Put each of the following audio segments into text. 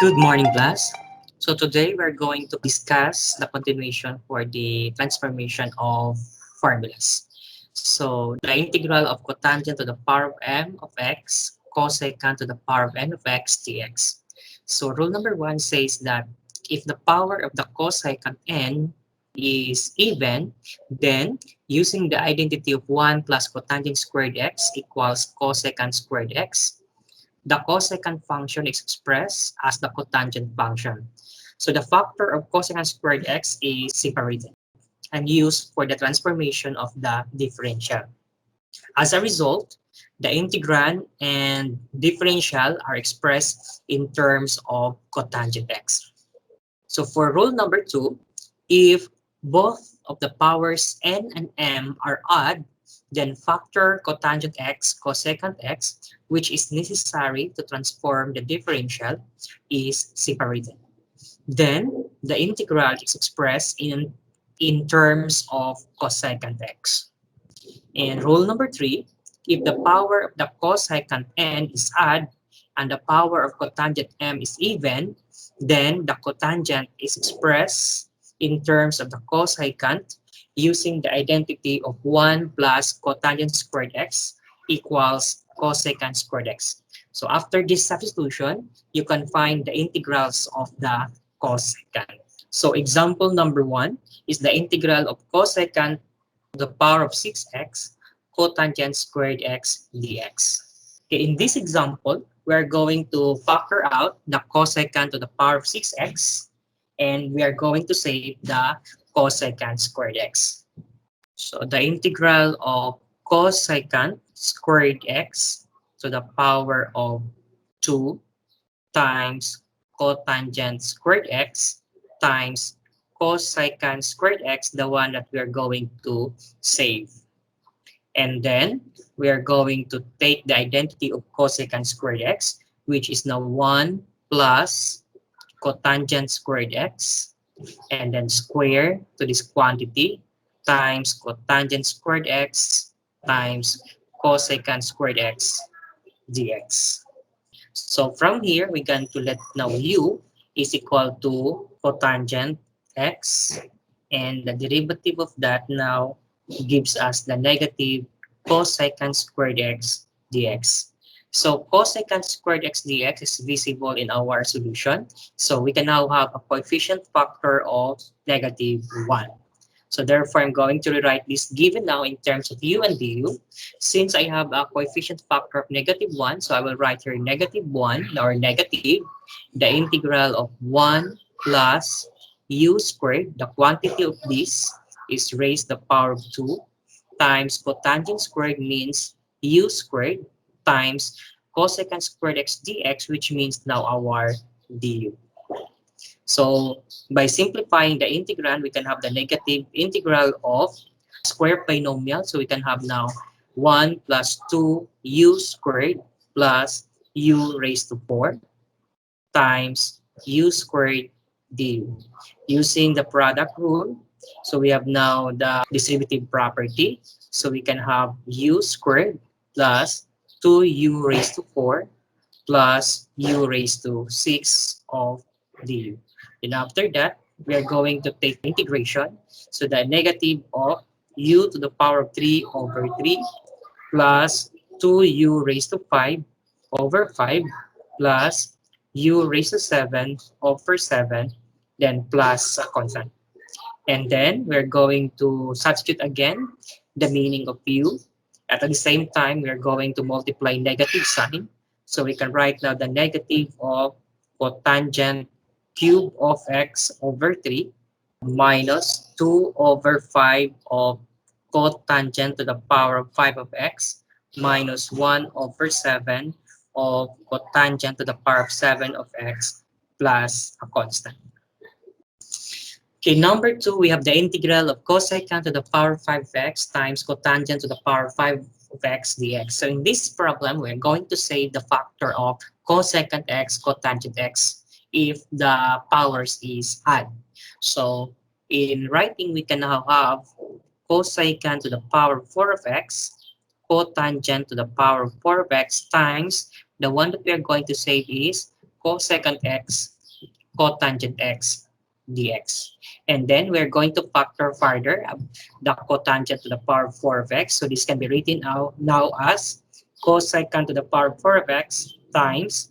Good morning, class. So today we're going to discuss the continuation for the transformation of formulas. So the integral of cotangent to the power of m of x cosecant to the power of n of x dx. So rule number one says that if the power of the cosecant n is even, then using the identity of 1 plus cotangent squared x equals cosecant squared x, the cosecant function is expressed as the cotangent function. So the factor of cosecant squared x is separated and used for the transformation of the differential. As a result, the integrand and differential are expressed in terms of cotangent x. So for rule number two, if both of the powers n and m are odd, then factor cotangent x cosecant x, which is necessary to transform the differential, is separated. Then the integral is expressed in terms of cosecant x. And rule number three, if the power of the cosecant n is odd and the power of cotangent m is even, then the cotangent is expressed in terms of the cosecant using the identity of 1 plus cotangent squared x equals cosecant squared x. So after this substitution, you can find the integrals of the cosecant. So example number one is the integral of cosecant to the power of 6x cotangent squared x dx. Okay, in this example, we're going to factor out the cosecant to the power of 6x, and we are going to save the cosecant squared x. So the integral of cosecant squared x to the power of 2 times cotangent squared x times cosecant squared x, the one that we are going to save. And then we are going to take the identity of cosecant squared x, which is now 1 plus cotangent squared x, and then square to this quantity times cotangent squared x times cosecant squared x dx. So from here, we're going to let now u is equal to cotangent x, and the derivative of that now gives us the negative cosecant squared x dx. So cosecant squared x dx is visible in our solution. So we can now have a coefficient factor of negative 1. So therefore, I'm going to rewrite this given now in terms of u and du. Since I have a coefficient factor of negative 1, so I will write here negative 1 or negative the integral of 1 plus u squared. The quantity of this is raised to the power of 2 times cotangent squared means u squared times cosecant squared x dx, which means now our du. So by simplifying the integrand, we can have the negative integral of square binomial. So we can have now 1 plus 2 u squared plus u raised to 4 times u squared du. Using the product rule, so we have now the distributive property. So we can have u squared plus 2u raised to 4 plus u raised to 6 of du. And after that, we are going to take integration. So the negative of u to the power of 3 over 3 plus 2u raised to 5 over 5 plus u raised to 7 over 7, then plus a constant. And then we're going to substitute again the meaning of u. At the same time, we're going to multiply negative sign. So we can write now the negative of cotangent cube of x over 3 minus 2 over 5 of cotangent to the power of 5 of x minus 1 over 7 of cotangent to the power of 7 of x plus a constant. Okay, number two, we have the integral of cosecant to the power of 5x times cotangent to the power of 5 of x dx. So in this problem, we're going to save the factor of cosecant x, cotangent x if the powers is odd. So in writing, we can now have cosecant to the power of 4 of x, cotangent to the power of 4 of x times the one that we are going to save is cosecant x cotangent x dx. And then we're going to factor further the cotangent to the power of 4 of x. So this can be written now as cosecant to the power of 4 of x times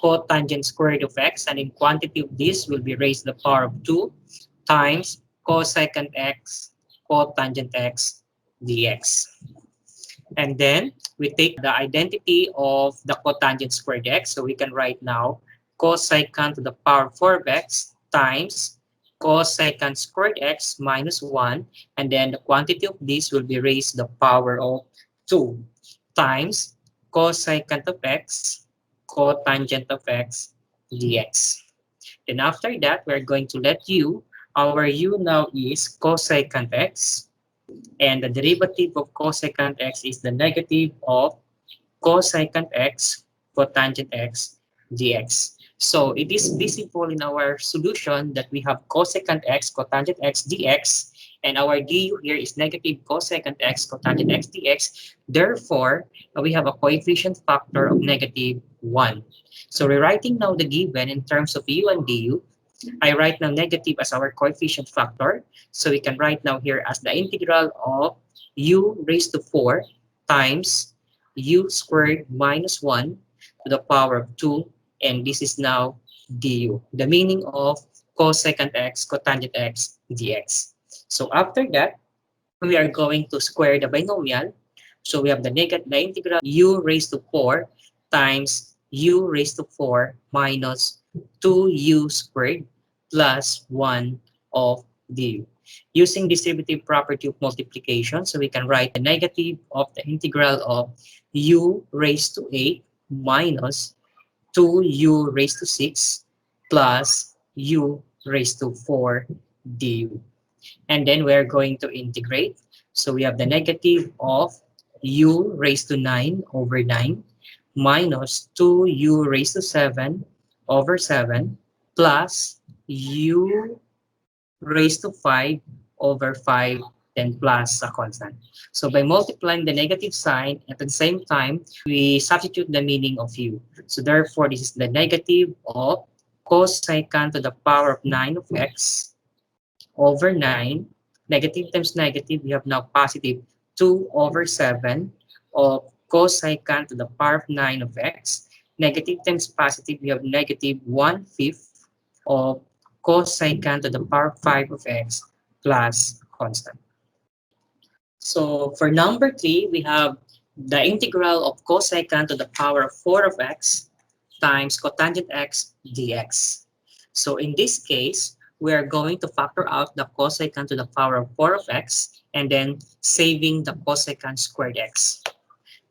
cotangent squared of x, and in quantity of this will be raised to the power of 2 times cosecant x cotangent x dx. And then we take the identity of the cotangent squared x. So we can write now cosecant to the power of 4 of x times cosecant squared x minus 1. And then the quantity of this will be raised to the power of 2 times cosecant of x cotangent of x dx. Then after that, we're going to let u. Our u now is cosecant x, and the derivative of cosecant x is the negative of cosecant x cotangent x dx. So it is visible in our solution that we have cosecant x cotangent x dx, and our du here is negative cosecant x cotangent x dx. Therefore, we have a coefficient factor of negative 1. So rewriting now the given in terms of u and du, I write now negative as our coefficient factor. So we can write now here as the integral of u raised to 4 times u squared minus 1 to the power of 2. And this is now du, the meaning of cosecant x cotangent x dx. So after that, we are going to square the binomial. So we have the integral u raised to 4 times u raised to 4 minus 2u squared plus 1 of du. Using distributive property of multiplication, so we can write the negative of the integral of u raised to 8 minus 2u raised to 6 plus u raised to 4 du. And then we're going to integrate. So we have the negative of u raised to 9 over 9 minus 2u raised to 7 over 7 plus u raised to 5 over 5, then plus a constant. So by multiplying the negative sign, at the same time, we substitute the meaning of u. So therefore, this is the negative of cosecant to the power of 9 of x over 9. Negative times negative, we have now positive 2 over 7 of cosecant to the power of 9 of x. Negative times positive, we have negative 1/5 of cosecant to the power of 5 of x plus constant. So for number 3, we have the integral of cosecant to the power of 4 of x times cotangent x dx. So in this case, we are going to factor out the cosecant to the power of 4 of x and then saving the cosecant squared x.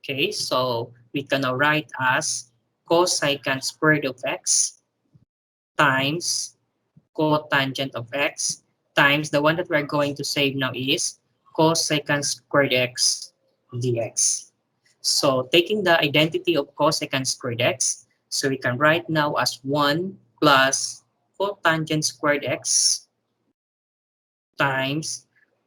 Okay, so we can now write as cosecant squared of x times cotangent of x times the one that we're going to save now is cosecant squared x dx. So taking the identity of cosecant squared x, so we can write now as 1 plus cotangent squared x times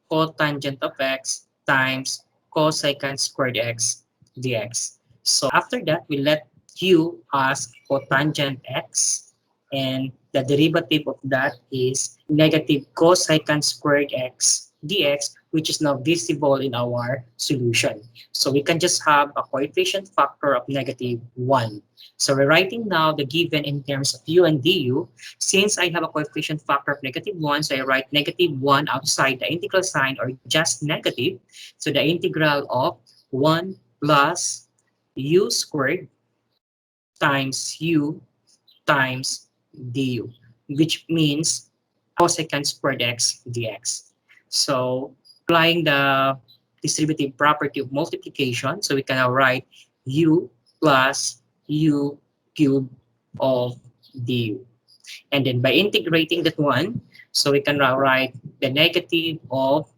cotangent of x times cosecant squared x dx. So after that, we let u as cotangent x, and the derivative of that is negative cosecant squared x dx, which is now visible in our solution. So we can just have a coefficient factor of negative 1. So we're writing now the given in terms of u and du. Since I have a coefficient factor of negative 1, so I write negative 1 outside the integral sign or just negative. So the integral of 1 plus u squared times u times du, which means cosecant squared x dx. So applying the distributive property of multiplication, so we can now write u plus u cubed of du. And then by integrating that one, so we can now write the negative of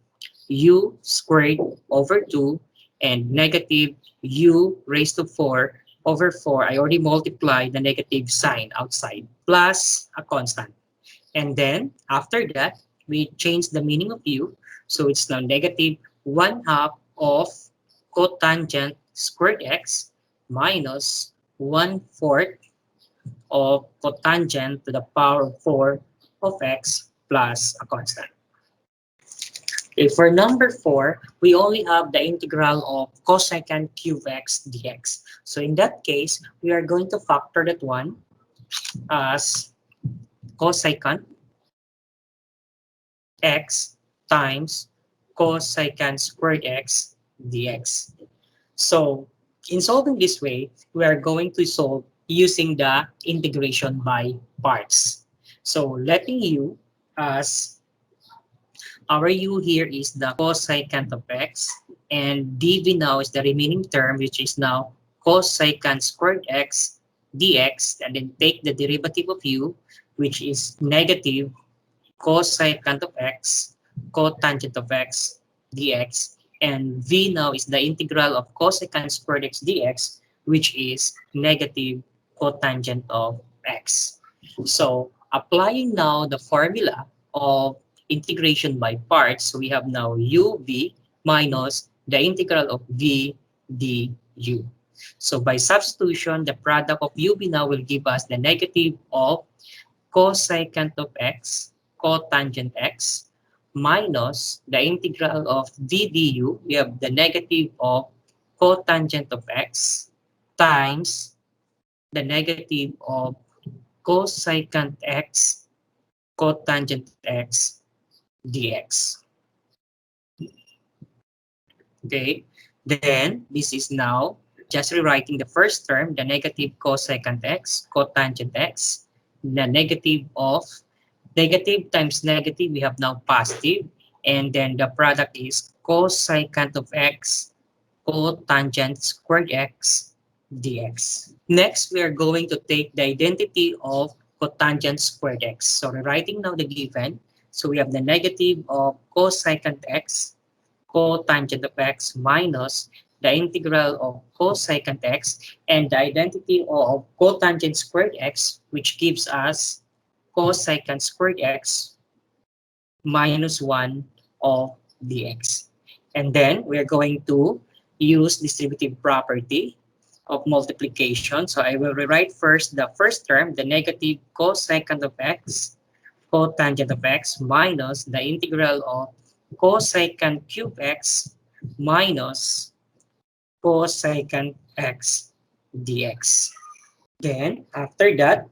u squared over 2 and negative u raised to 4 over 4. I already multiplied the negative sign outside plus a constant. And then after that, we change the meaning of u. So it's now negative 1/2 of cotangent squared x minus 1/4 of cotangent to the power of 4 of x plus a constant. Okay, for number 4, we only have the integral of cosecant cube x dx. So in that case, we are going to factor that one as cosecant x times cosecant squared x dx. So in solving this way, we are going to solve using the integration by parts. So letting u as our u here is the cosecant of x, and dv now is the remaining term, which is now cosecant squared x dx, and then take the derivative of u, which is negative cosecant of x, cotangent of x dx, and v now is the integral of cosecant squared x dx, which is negative cotangent of x. So applying now the formula of integration by parts, so we have now uv minus the integral of v du. So by substitution, the product of uv now will give us the negative of cosecant of x, cotangent x, minus the integral of v du. We have the negative of cotangent of x times the negative of cosecant x, cotangent x dx. Okay, then this is now just rewriting the first term, the negative cosecant x, cotangent x, the negative of negative times negative, we have now positive, and then the product is cosecant of x, cotangent squared x dx. Next, we are going to take the identity of cotangent squared x. So rewriting now the given, so we have the negative of cosecant x, cotangent of x minus the integral of cosecant x, and the identity of cotangent squared x, which gives us cosecant squared x minus 1 of dx. And then we're going to use distributive property of multiplication. So I will rewrite first the first term, the negative cosecant of x, cotangent of x minus the integral of cosecant cube x minus cosecant x dx. Then after that,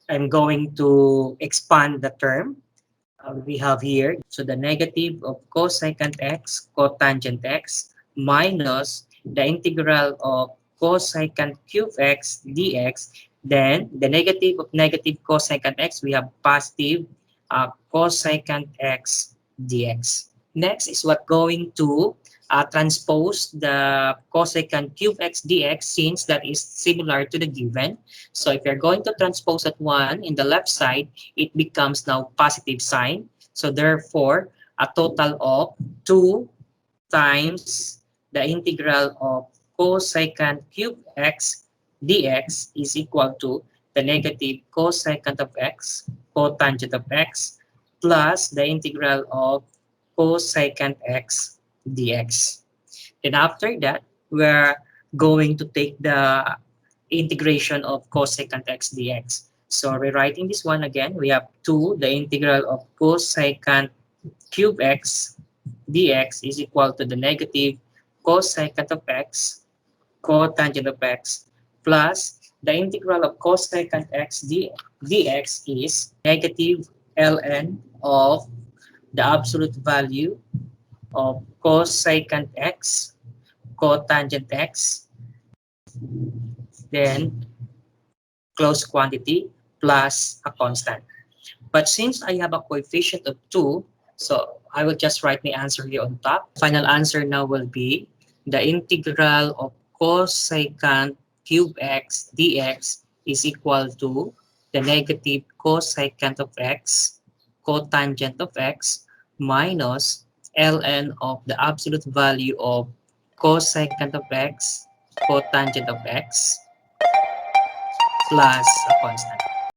I'm going to expand the term we have here. So the negative of cosecant x, cotangent x, minus the integral of cosecant cube x dx. Then the negative of negative cosecant x, we have positive cosecant x dx. Next is what going to transpose the cosecant cube x dx, since that is similar to the given. So if you're going to transpose at 1 in the left side, it becomes now positive sign. So therefore, a total of 2 times the integral of cosecant cube x dx is equal to the negative cosecant of x, cotangent of x, plus the integral of cosecant x dx. Then after that, we're going to take the integration of cosecant x dx. So rewriting this one again, we have 2, the integral of cosecant cube x dx is equal to the negative cosecant of x, cotangent of x, plus the integral of cosecant x dx is negative ln of the absolute value of cosecant x, cotangent x, then close quantity plus a constant. But since I have a coefficient of 2, so I will just write my answer here on top. Final answer now will be the integral of cosecant cube x dx is equal to the negative cosecant of x, cotangent of x, minus ln of the absolute value of cosecant of x, cotangent of x, plus a constant.